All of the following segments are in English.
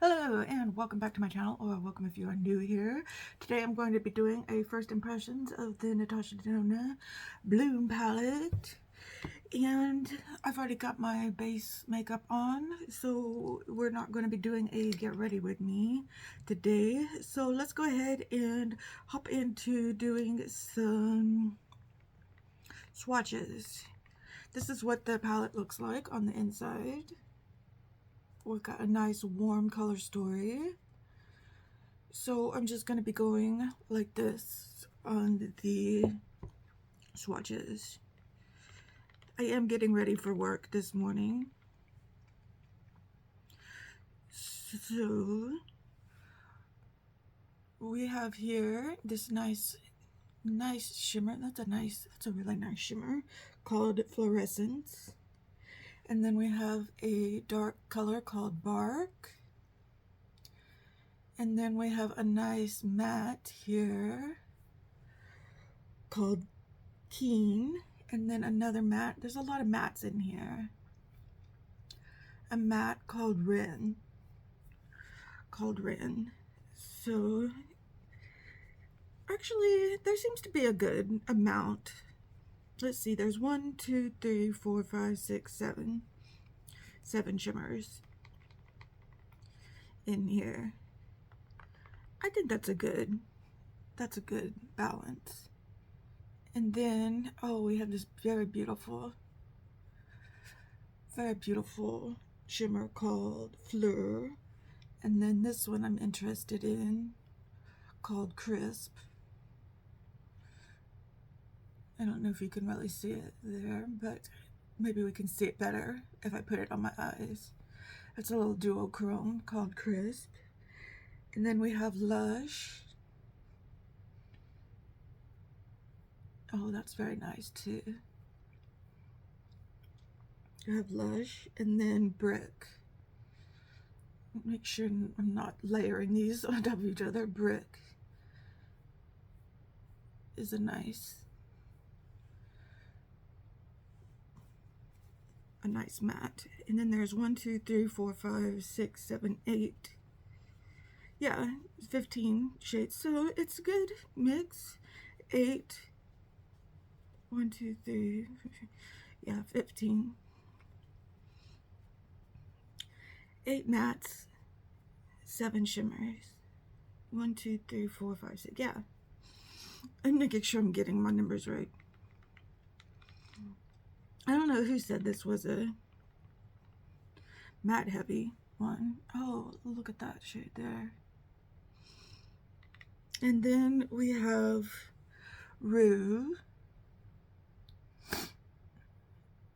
Hello and welcome back to my channel, or welcome if you are new here. Today I'm going to be doing a first impressions of the Natasha Denona Bloom palette, and I've already got my base makeup on, so we're not going to be doing a get ready with me today. So let's go ahead and hop into doing some swatches. This is what the palette looks like on the inside. We've got a nice warm color story. So I'm just going to be going like this on the swatches. I am getting ready for work this morning. So we have here this nice shimmer. That's a really nice shimmer called Fluorescence. And then we have a dark color called Bark. And then we have a nice matte here called Keen. And then another matte. There's a lot of mattes in here. A matte called Rin. So actually there seems to be a good amount. Let's see, there's 1, 2, 3, 4, 5, 6, 7. 7 shimmers in here. I think that's a good balance. And then we have this very beautiful shimmer called Fleur. And then this one I'm interested in called Crisp. I don't know if you can really see it there, but maybe we can see it better if I put it on my eyes. It's a little duochrome called Crisp. And then we have Lush. Oh, that's very nice too. You have Lush, and then Brick. Make sure I'm not layering these on top of each other. Brick is a nice matte. And then there's 1, 2, 3, 4, 5, 6, 7, 8. Yeah, 15 shades. So it's a good mix. 8. 1, 2, 3. Yeah, 15. 8 mattes, 7 shimmers. 1, 2, 3, 4, 5, 6. Yeah. I'm making sure I'm getting my numbers right. I don't know who said this was a matte heavy one. Oh, look at that shade there. And then we have Rue.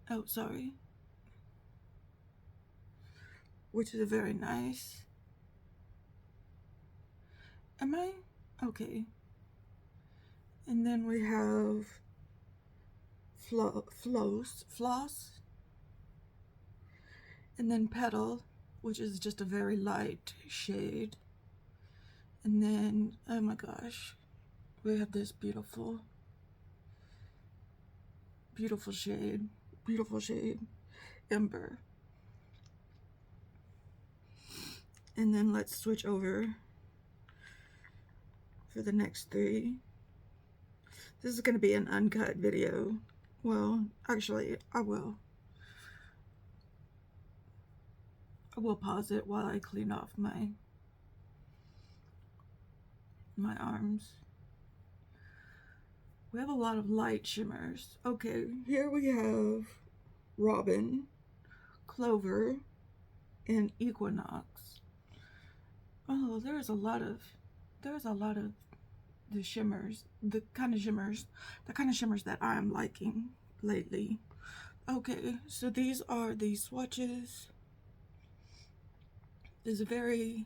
Oh, sorry. Which is a very nice. Am I? Okay. And then we have Floss. And then Petal, which is just a very light shade. And then, oh my gosh, we have this beautiful shade, Ember. And then let's switch over for the next 3. This is going to be an uncut video. Well, actually, I will pause it while I clean off my arms. We have a lot of light shimmers. Okay, here we have Robin, Clover, and Equinox. Oh, there's a lot of the shimmers, the kind of shimmers that I'm liking lately. Okay, so these are the swatches. This is very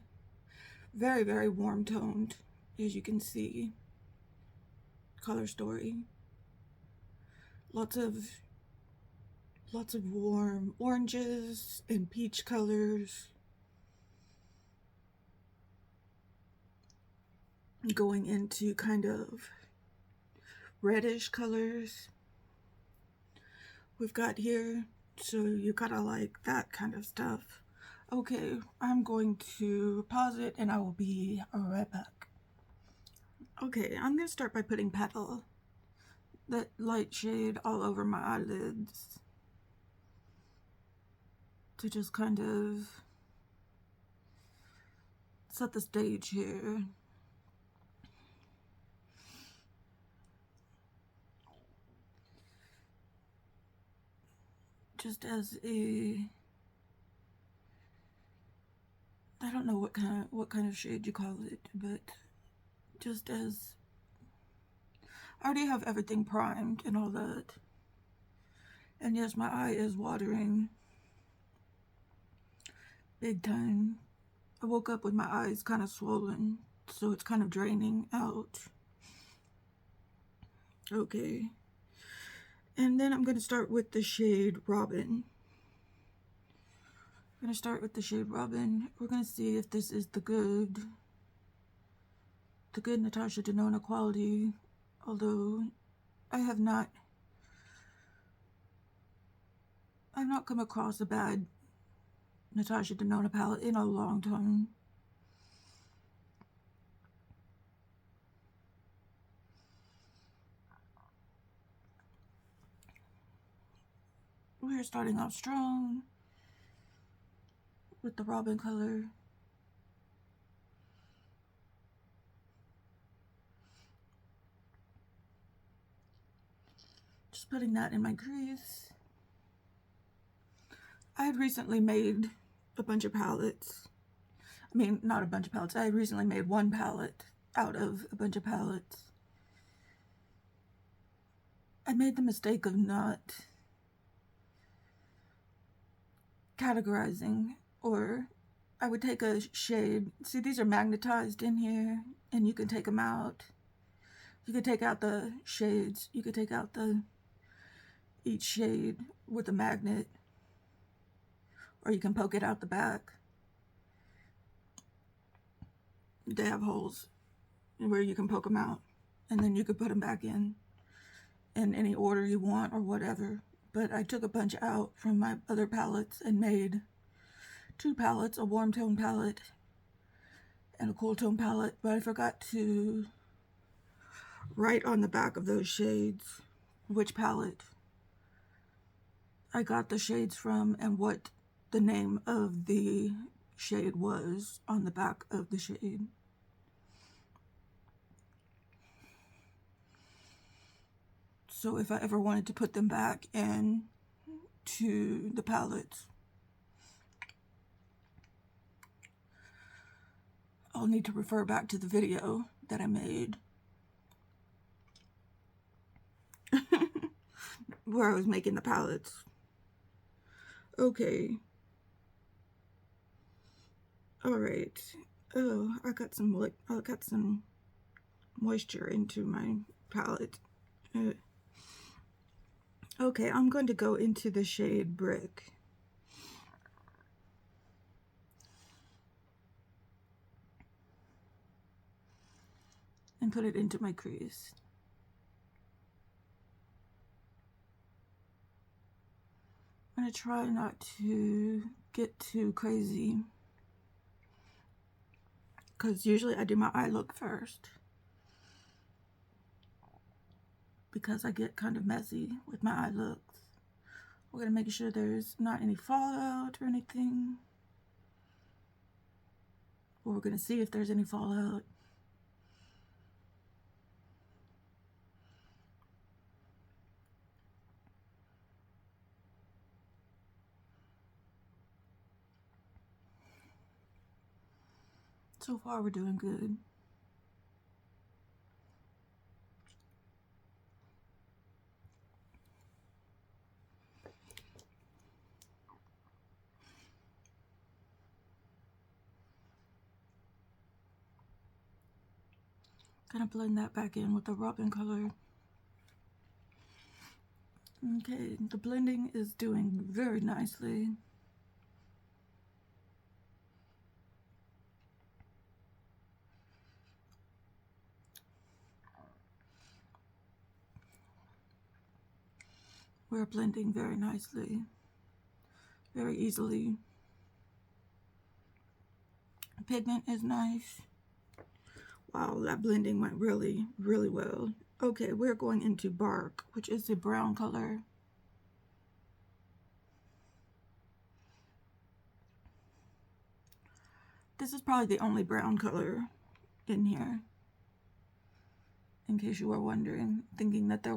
warm toned, as you can see. Color story. Lots of warm oranges and peach colors going into kind of reddish colors. We've got here, so you gotta like that kind of stuff. Okay, I'm going to pause it and I will be right back. Okay, I'm going to start by putting Petal, that light shade, all over my eyelids to just kind of set the stage here. Just as a, I don't know what kind of shade you call it, but just as, I already have everything primed and all that. And yes, my eye is watering big time. I woke up with my eyes kind of swollen, so it's kind of draining out. Okay. And then I'm going to start with the shade Robin. I'm going to start with the shade Robin. We're going to see if this is the good Natasha Denona quality, although I have not come across a bad Natasha Denona palette in a long time. We're starting off strong with the Robin color. Just putting that in my crease. I had recently made a bunch of palettes. I mean, not a bunch of palettes. I had recently made one palette out of a bunch of palettes. I made the mistake of not categorizing, or I would take a shade. See, these are magnetized in here, and you can take them out. You could take out the shades. You could take out each shade with a magnet, or you can poke it out the back. They have holes where you can poke them out, and then you could put them back in any order you want or whatever. But I took a bunch out from my other palettes and made two palettes, a warm tone palette and a cool tone palette, but I forgot to write on the back of those shades which palette I got the shades from and what the name of the shade was on the back of the shade. So if I ever wanted to put them back in to the palettes, I'll need to refer back to the video that I made where I was making the palettes. Okay. Alright. Oh, I got some moisture into my palette. Okay, I'm going to go into the shade Brick. And put it into my crease. I'm going to try not to get too crazy, because usually I do my eye look first, because I get kind of messy with my eye looks. We're going to make sure there's not any fallout or anything. Or we're going to see if there's any fallout. So far we're doing good. Gonna blend that back in with the Robin color. Okay, the blending is doing very nicely. We're blending very nicely, very easily. pigment is nice. Wow, that blending went really, really well. Okay, we're going into bark, which is the brown color. This is probably the only brown color in here, in case you were wondering, thinking that there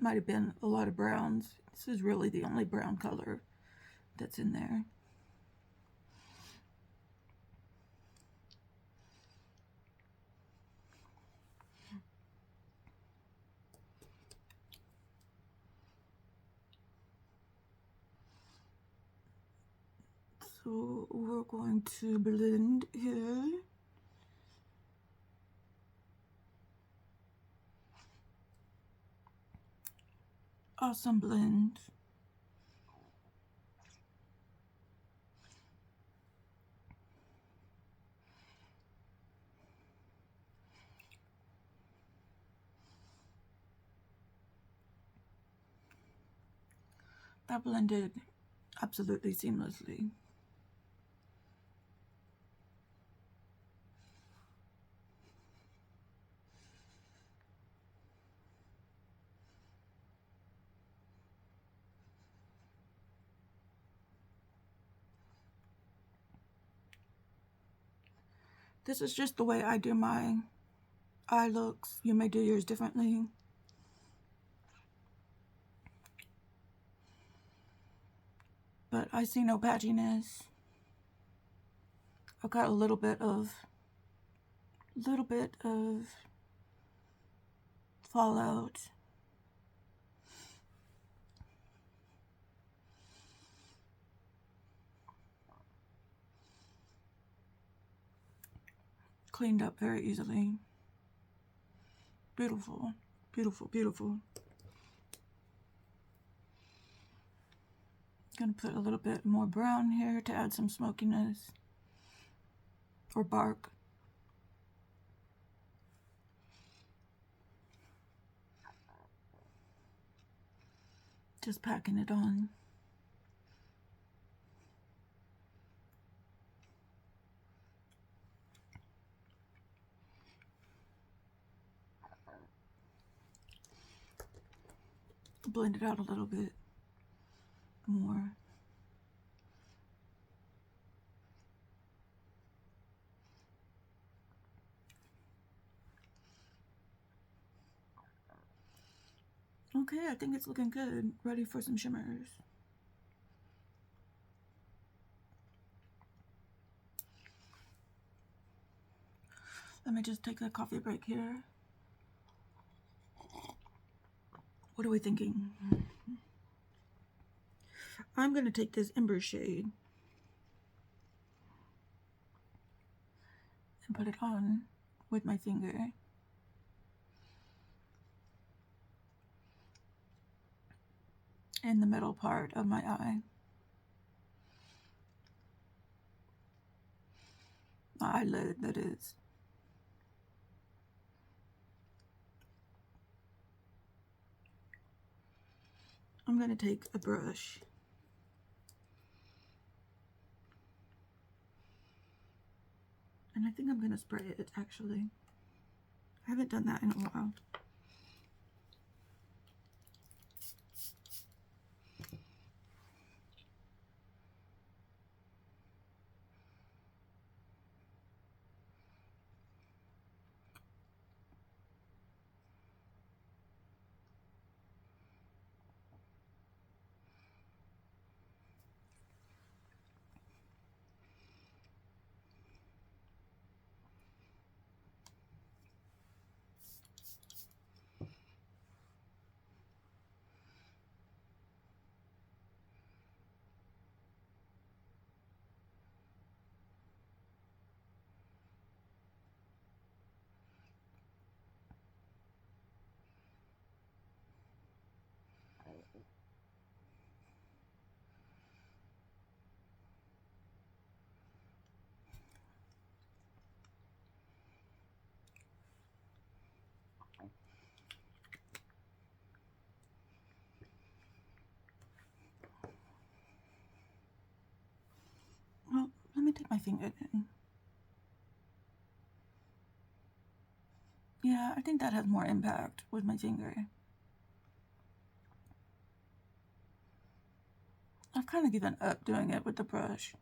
might have been a lot of browns. This is really the only brown color that's in there. So we're going to blend here. Awesome blend. That blended absolutely seamlessly. This is just the way I do my eye looks. You may do yours differently. But I see no patchiness. I've got a little bit of fallout. Cleaned up very easily. Beautiful, beautiful, beautiful. Gonna put a little bit more brown here to add some smokiness, or bark. Just packing it on. Blend it out a little bit more. Okay, I think it's looking good. Ready for some shimmers. Let me just take a coffee break here. What are we thinking? I'm going to take this Ember shade and put it on with my finger. In the middle part of my eye. My eyelid, that is. I'm going to take a brush and I think I'm going to spray it, actually. I haven't done that in a while. Well, let me take my finger in. Yeah, I think that has more impact with my finger. I've kind of given up doing it with the brush.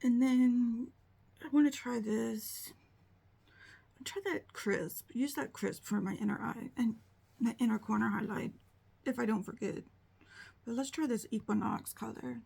And then I want to try this. Try that crisp. Use that crisp for my inner eye and my inner corner highlight, if I don't forget. But let's try this Equinox color.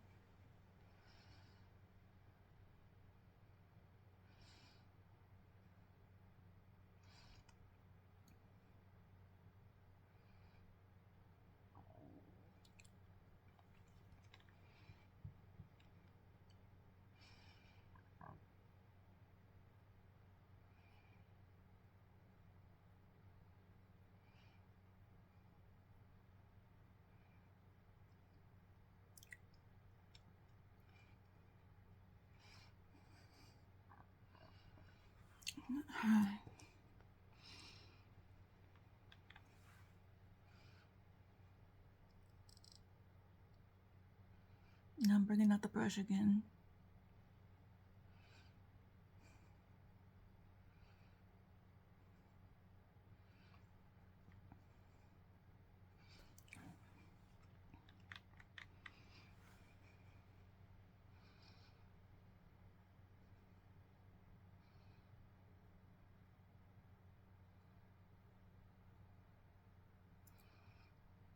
Now I'm bringing out the brush again.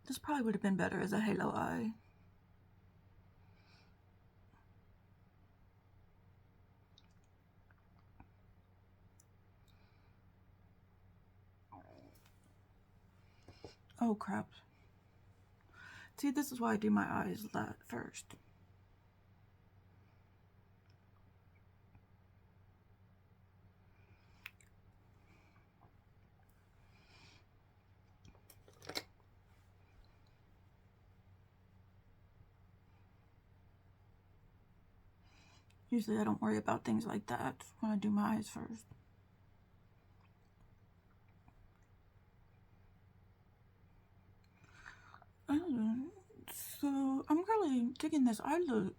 This probably would have been better as a halo eye. Oh crap. See, this is why I do my eyes first. Usually I don't worry about things like that when I do my eyes first. So I'm really digging this eye look.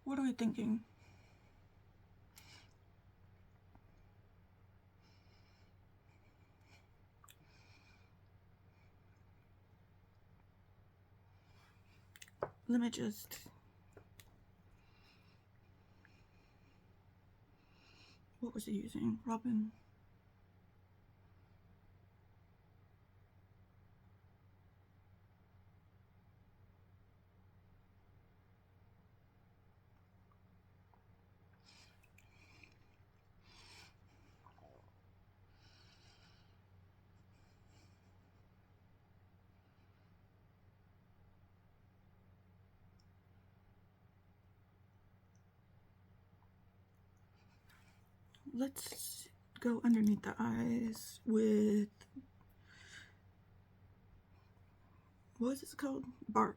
What are we thinking? Let me just... What was he using? Robin? Let's go underneath the eyes with... What is this called? Bark.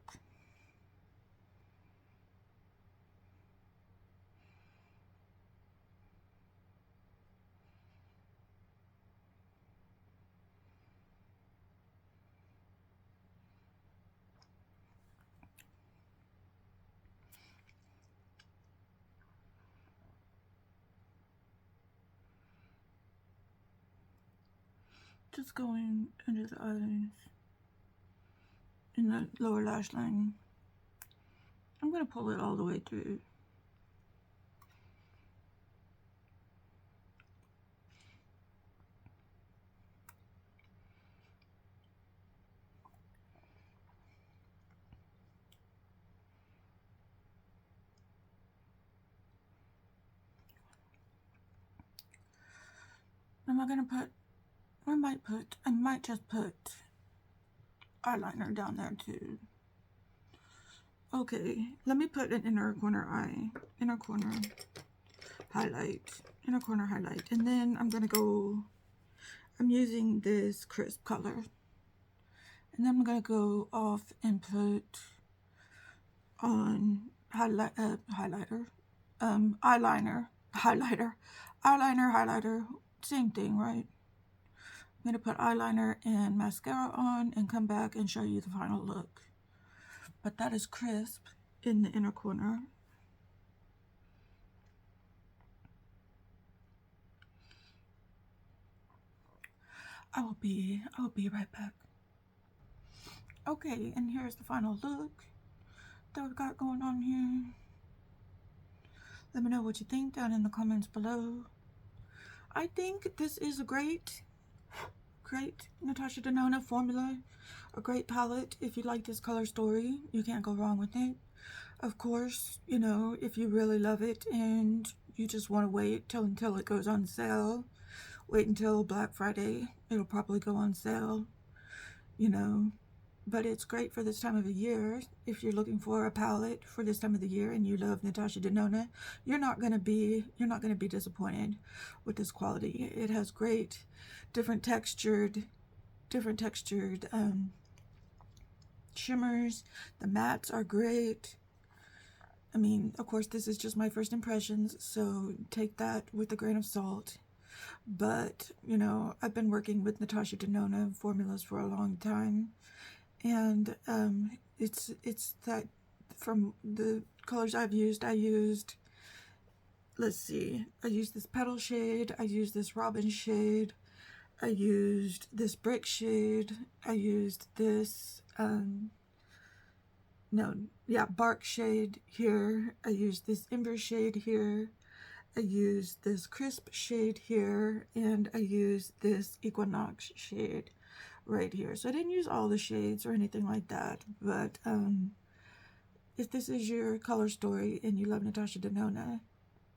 Just going under the eyes in the lower lash line. I'm going to pull it all the way through. Am I going to put... I might just put eyeliner down there too. Okay, let me put an inner corner eye, inner corner highlight, and then I'm gonna go, I'm using this crisp color, and then I'm gonna go off and put on highlighter, eyeliner, highlighter, same thing, right? I'm going to put eyeliner and mascara on and come back and show you the final look. But that is crisp in the inner corner. I will be right back. Okay, and here's the final look that we've got going on here. Let me know what you think down in the comments below. I think this is a great Natasha Denona formula, a great palette. If you like this color story, you can't go wrong with it. Of course, you know, if you really love it and you just want to wait until it goes on sale, wait until Black Friday. It'll probably go on sale, you know. But it's great for this time of the year. If you're looking for a palette for this time of the year and you love Natasha Denona, you're not gonna be disappointed with this quality. It has great different textured shimmers. The mattes are great. I mean, of course, this is just my first impressions, so take that with a grain of salt. But, you know, I've been working with Natasha Denona formulas for a long time. And it's that from the colors I used, let's see, I used this petal shade, I used this robin shade, I used this brick shade, I used this bark shade here, I used this ember shade here, I used this crisp shade here, and I used this equinox shade right here. So I didn't use all the shades or anything like that, but if this is your color story and you love Natasha Denona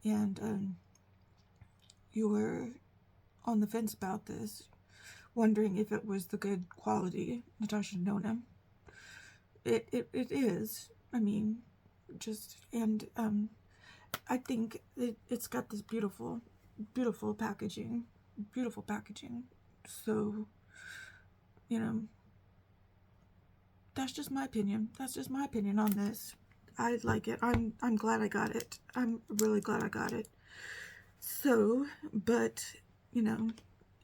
and you were on the fence about this, wondering if it was the good quality Natasha Denona, it is. I mean, I think it's got this beautiful packaging, so, you know, that's just my opinion. That's just my opinion on this. I like it. I'm glad I got it. I'm really glad I got it. So, but, you know,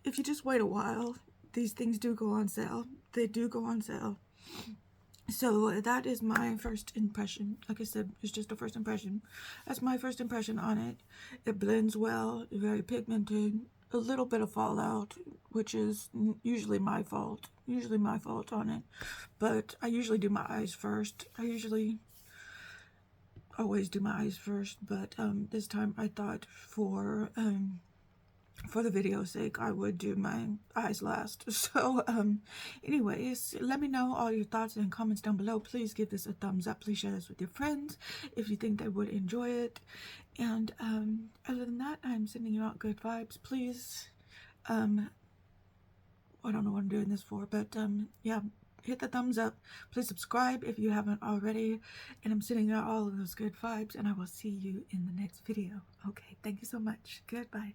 if you just wait a while, these things do go on sale. They do go on sale. So that is my first impression. Like I said, it's just a first impression. That's my first impression on it. It blends well, very pigmented, a little bit of fallout, which is usually my fault on it. But I usually do my eyes first. I usually always do my eyes first, but this time I thought for the video's sake, I would do my eyes last. So, anyways, let me know all your thoughts and comments down below. Please give this a thumbs up. Please share this with your friends if you think they would enjoy it. And other than that, I'm sending you out good vibes. Please, I don't know what I'm doing this for, but yeah, hit the thumbs up. Please subscribe if you haven't already. And I'm sending out all of those good vibes, and I will see you in the next video. Okay, thank you so much. Goodbye.